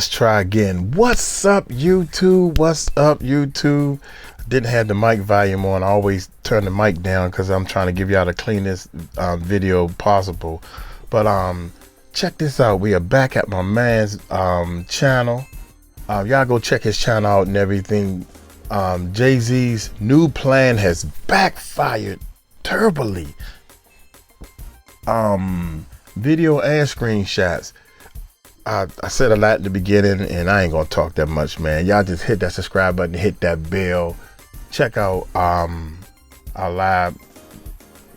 Let's try again. What's up, YouTube? What's up, YouTube? Didn't have the mic volume on. I always turn the mic down because I'm trying to give y'all the cleanest video possible. But check this out. We are back at my man's channel. Y'all go check his channel out and everything. Jay-Z's new plan has backfired terribly. Video and screenshots. I said a lot at the beginning, and I ain't gonna talk that much, man. Y'all just hit that subscribe button, hit that bell. Check out our live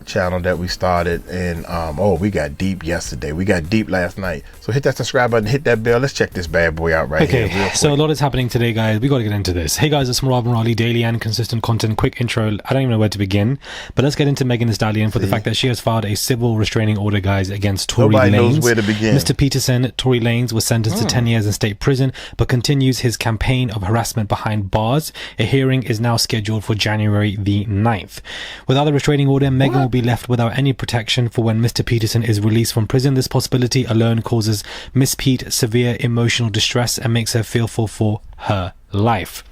channel that we started, and oh, we got deep yesterday, we got deep last night, so hit that subscribe button, hit that bell. Let's check this bad boy out right here. Okay, so a lot is happening today, guys. We got to get into this. Hey guys, it's 𝗟𝗡𝗡𝗞𝗦, Raleigh, daily and consistent content. Quick intro. I don't even know where to begin, but let's get into Megan Thee Stallion for the fact that she has filed a civil restraining order, guys, against Tory Lanez. Nobody knows where to begin. Mr. Peterson, Tory Lanez, was sentenced to 10 years in state prison, but continues his campaign of harassment behind bars. A hearing is now scheduled for January the 9th. Without the restraining order, Megan will be left without any protection for when Mr. Peterson is released from prison. This possibility alone causes Miss Pete severe emotional distress and makes her fearful for her life.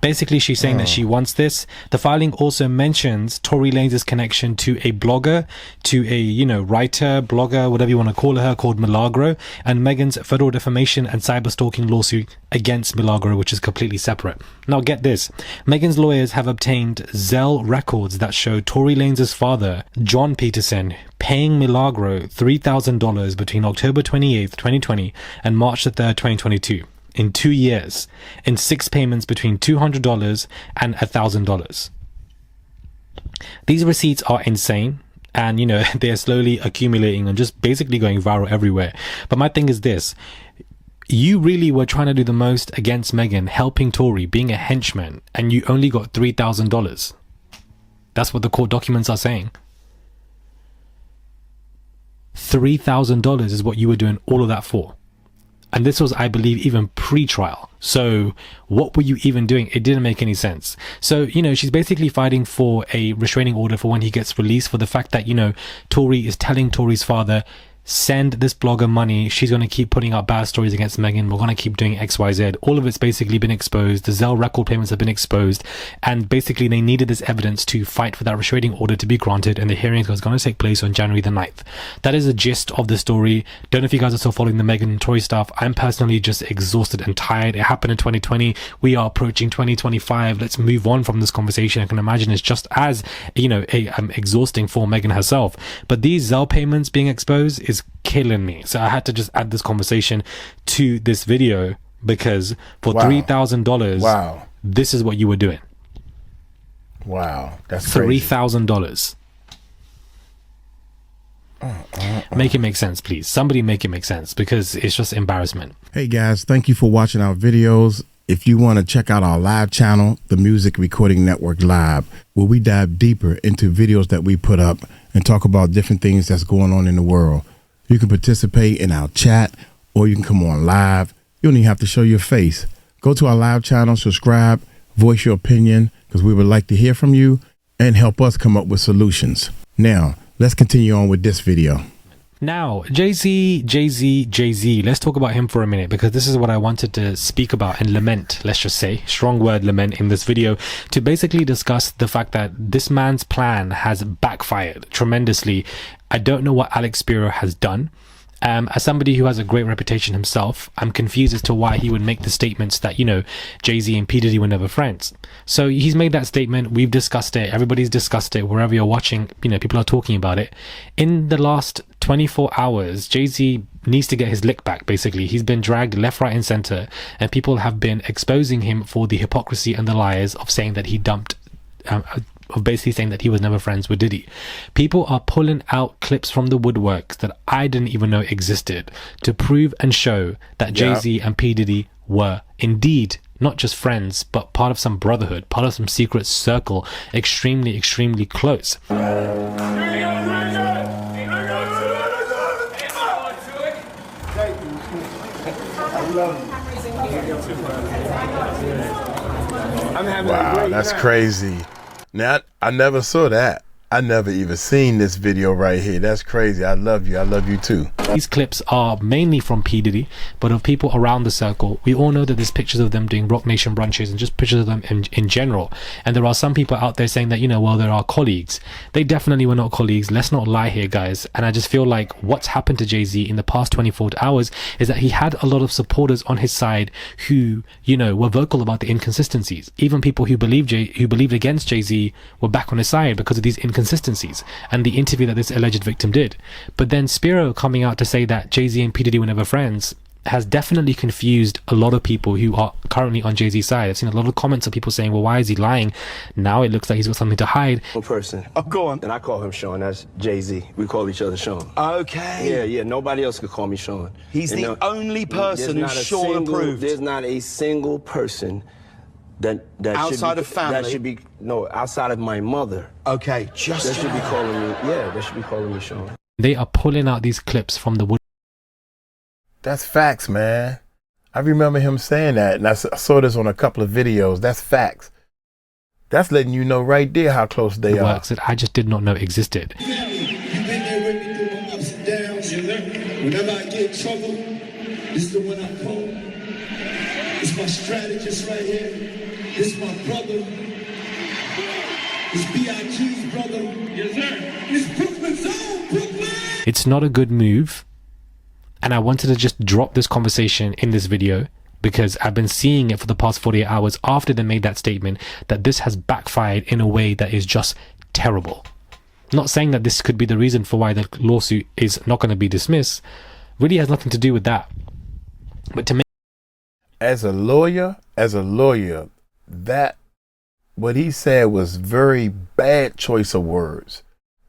Basically, she's saying that she wants this. The filing also mentions Tory Lanez's connection to a blogger, to a, writer, blogger, whatever you want to call her, called Milagro, and Megan's federal defamation and cyber stalking lawsuit against Milagro, which is completely separate. Now, get this. Megan's lawyers have obtained Zelle records that show Tory Lanez's father, John Peterson, paying Milagro $3,000 between October 28th, 2020 and March the 3rd, 2022. In 2 years, in 6 payments between $200 and $1,000. These receipts are insane, and they're slowly accumulating and just basically going viral everywhere. But my thing is this: you really were trying to do the most against Megan, helping Tory, being a henchman, and you only got $3,000. That's what the court documents are saying. $3,000 is what you were doing all of that for. And this was, I believe, even pre-trial. So what were you even doing? It didn't make any sense. So, she's basically fighting for a restraining order for when he gets released, for the fact that, Tory is telling Tory's father, send this blogger money. She's going to keep putting out bad stories against Megan. We're going to keep doing XYZ. All of it's basically been exposed. The Zelle record payments have been exposed. And basically they needed this evidence to fight for that restraining order to be granted. And the hearing was going to take place on January the 9th. That is the gist of the story. Don't know if you guys are still following the Megan and Tory stuff. I'm personally just exhausted and tired. It happened in 2020. We are approaching 2025. Let's move on from this conversation. I can imagine it's just as, exhausting for Megan herself. But these Zelle payments being exposed is killing me. So I had to just add this conversation to this video, because for $3,000, wow, this is what you were doing. Wow, that's $3,000. Make it make sense, please. Somebody make it make sense, because it's just embarrassment. Hey guys, thank you for watching our videos. If you want to check out our live channel, the Music Recording Network Live, where we dive deeper into videos that we put up and talk about different things that's going on in the world. You can participate in our chat, or you can come on live. You don't even have to show your face. Go to our live channel, subscribe, voice your opinion, because we would like to hear from you and help us come up with solutions. Now, let's continue on with this video. Now, Jay-Z, let's talk about him for a minute, because this is what I wanted to speak about and lament, let's just say, strong word lament in this video, to basically discuss the fact that this man's plan has backfired tremendously. I don't know what 𝗟𝗡𝗡𝗞𝗦 has done. As somebody who has a great reputation himself, I'm confused as to why he would make the statements that, Jay-Z and P. Diddy were never friends. So he's made that statement. We've discussed it. Everybody's discussed it. Wherever you're watching, people are talking about it. In the last 24 hours, Jay-Z needs to get his lick back, basically. He's been dragged left, right, and center, and people have been exposing him for the hypocrisy and the lies of saying that he dumped of basically saying that he was never friends with Diddy. People are pulling out clips from the woodworks that I didn't even know existed to prove and show that Jay-Z and P. Diddy were indeed not just friends, but part of some brotherhood, part of some secret circle, extremely, extremely close. Wow, that's crazy. Now, I never saw that. I never even seen this video right here. That's crazy. I love you. I love you too. These clips are mainly from P. Diddy, but of people around the circle. We all know that there's pictures of them doing Rock Nation brunches and just pictures of them in general. And there are some people out there saying that, you know, well, there are colleagues. They definitely were not colleagues. Let's not lie here, guys. And I just feel like what's happened to Jay-Z in the past 24 hours is that he had a lot of supporters on his side who, you know, were vocal about the inconsistencies. Even people who believed against Jay-Z were back on his side because of these inconsistencies and the interview that this alleged victim did. But then Spiro coming out to say that Jay-Z and P. Diddy were never friends has definitely confused a lot of people who are currently on Jay-Z's side. I've seen a lot of comments of people saying, well, why is he lying? Now it looks like he's got something to hide. One person. Oh, go on. And I call him Sean. That's Jay-Z. We call each other Sean. Okay. Yeah. Nobody else could call me Sean. He's the only person who's Sean approved. There's not a single person that outside should be, of family. That should be outside of my mother. Okay, just that should be calling me. Yeah, they should be calling me Sean. They are pulling out these clips from the wood. That's facts, man. I remember him saying that, and I saw this on a couple of videos. That's facts. That's letting you know right there how close they are. Works that I just did not know existed. You've been there with me through my ups and downs. Whenever I get in trouble, this is the one I call. It's my strategist right here. This is my brother. It's B.I.G's brother. Yes, sir. It's Brooklyn's own Brooklyn. It's not a good move. And I wanted to just drop this conversation in this video because I've been seeing it for the past 48 hours after they made that statement that this has backfired in a way that is just terrible. Not saying that this could be the reason for why the lawsuit is not going to be dismissed. Really has nothing to do with that. But to make as a lawyer, that what he said was very bad choice of words.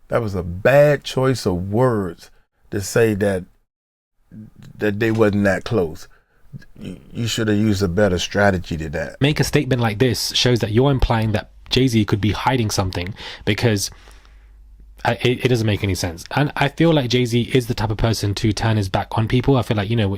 That was a bad choice of words to say that they wasn't that close. You should have used a better strategy to that. Make a statement like this shows that you're implying that Jay-Z could be hiding something, because it doesn't make any sense. And I feel like Jay-Z is the type of person to turn his back on people. I feel like, you know,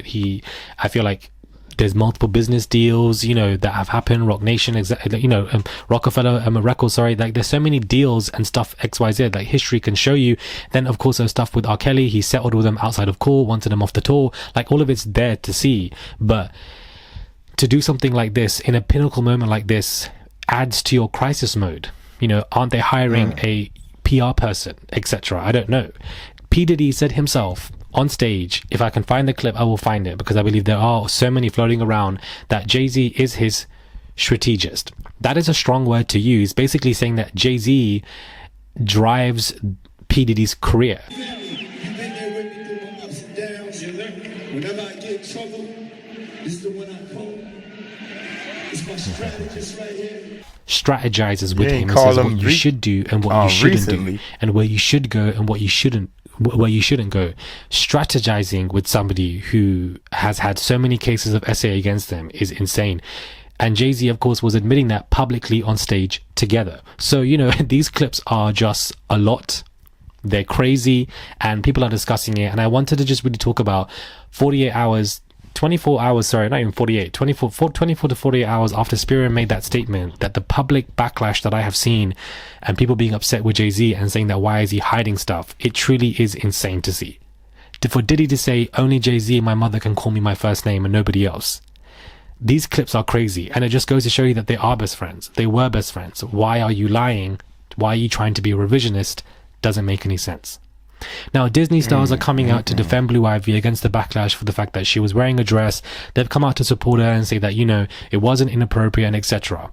I feel like there's multiple business deals, you know, that have happened. Rock Nation, you know, Rockefeller Records, sorry. Like, there's so many deals and stuff XYZ, like history can show you. Then, of course, there's stuff with R. Kelly. He settled with them outside of court, wanted them off the tour. Like, all of it's there to see. But to do something like this in a pinnacle moment like this adds to your crisis mode. You know, aren't they hiring a PR person, etc.? I don't know. P. Diddy said himself on stage, if I can find the clip, I will find it, because I believe there are so many floating around, that Jay-Z is his strategist. That is a strong word to use, basically saying that Jay-Z drives P. Diddy's career. You've been there with me through my ups and downs. Whenever I get in trouble, this is the one I call. It's my strategist right here. Strategizes with him and says what you should do and what you shouldn't do, and where you should go and what you shouldn't go. Strategizing with somebody who has had so many cases of SA against them is insane. And Jay-Z, of course, was admitting that publicly on stage together. So, you know, these clips are just a lot. They're crazy and people are discussing it. And I wanted to just really talk about 24 hours, sorry, not even 48, 24 to 48 hours after Spiro made that statement, that the public backlash that I have seen and people being upset with Jay-Z and saying that why is he hiding stuff, it truly is insane to see. For Diddy to say only Jay-Z and my mother can call me my first name and nobody else. These clips are crazy, and it just goes to show you that they are best friends. They were best friends. Why are you lying? Why are you trying to be a revisionist? Doesn't make any sense. Now, Disney stars are coming out to defend Blue Ivy against the backlash for the fact that she was wearing a dress. They've come out to support her and say that, you know, it wasn't inappropriate and etc.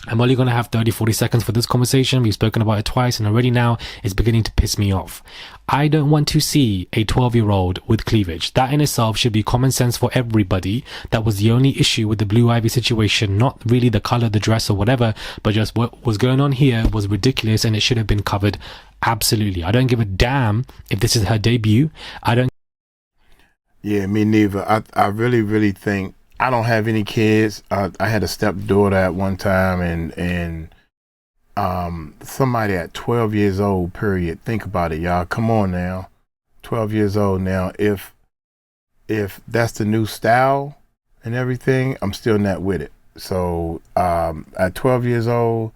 I'm only going to have 30-40 seconds for this conversation. We've spoken about it twice, and already now it's beginning to piss me off. I don't want to see a 12-year-old with cleavage. That in itself should be common sense for everybody. That was the only issue with the Blue Ivy situation, not really the color of the dress or whatever, but just what was going on here was ridiculous and it should have been covered. Absolutely. I don't give a damn if this is her debut. Yeah, me neither. I really think, I don't have any kids. I had a stepdaughter at one time, and somebody at 12 years old, period. Think about it, y'all. Come on now. 12 years old now. If that's the new style and everything, I'm still not with it. So at 12 years old,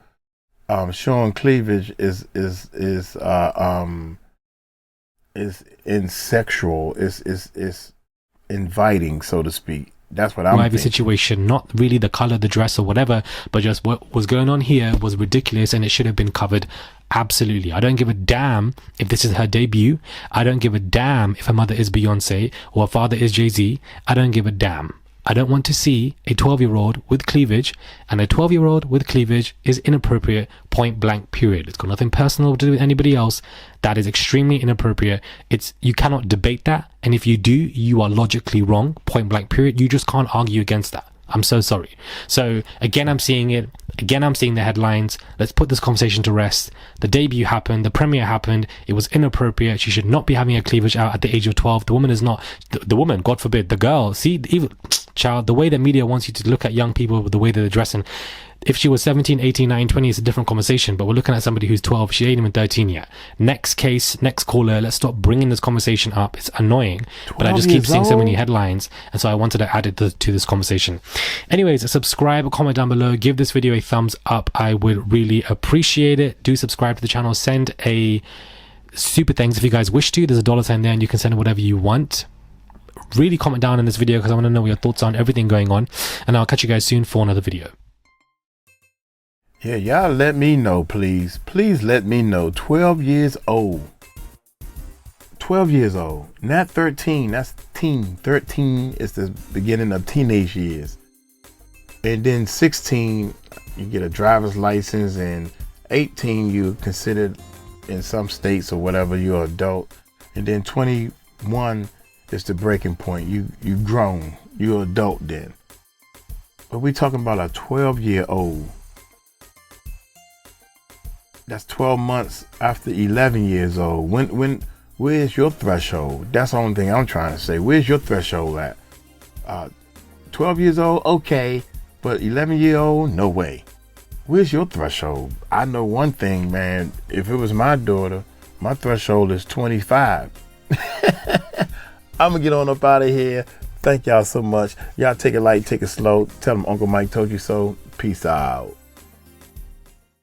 showing cleavage is insexual, is inviting, so to speak. That's what I'm wifey thinking. Situation, not really the color, the dress or whatever, but just what was going on here was ridiculous and it should have been covered. Absolutely. I don't give a damn if this is her debut. I don't give a damn if her mother is Beyonce or her father is Jay-Z. I don't give a damn. I don't want to see a 12-year-old with cleavage, and a 12-year-old with cleavage is inappropriate, point blank, period. It's got nothing personal to do with anybody else. That is extremely inappropriate. You cannot debate that, and if you do, you are logically wrong, point blank, period. You just can't argue against that. I'm so sorry. So again, I'm seeing it. Again, I'm seeing the headlines. Let's put this conversation to rest. The debut happened. The premiere happened. It was inappropriate. She should not be having a cleavage out at the age of 12. The woman is not the woman. God forbid. The girl. See, even child. The way that media wants you to look at young people with the way that they're dressing. If she was 17, 18, 19, 20, it's a different conversation. But we're looking at somebody who's 12. She ain't even 13 yet. Next case, next caller. Let's stop bringing this conversation up. It's annoying. But I just keep seeing so many headlines. And so I wanted to add it to this conversation. Anyways, subscribe, comment down below. Give this video a thumbs up. I would really appreciate it. Do subscribe to the channel. Send a super thanks if you guys wish to. There's a $sign there and you can send whatever you want. Really comment down in this video because I want to know what your thoughts are on everything going on. And I'll catch you guys soon for another video. Yeah, y'all let me know, please. Please let me know. 12 years old. 12 years old. Not 13. That's teen. 13 is the beginning of teenage years. And then 16, you get a driver's license. And 18, you considered in some states or whatever, you're an adult. And then 21 is the breaking point. You grown. You're adult then. But we're talking about a 12-year-old. That's 12 months after 11 years old. Where's your threshold? That's the only thing I'm trying to say. Where's your threshold at? 12 years old, okay, but 11-year-old, no way. Where's your threshold? I know one thing, man. If it was my daughter, my threshold is 25. I'm gonna get on up out of here. Thank y'all so much. Y'all take it light, take it slow. Tell them Uncle Mike told you so. Peace out.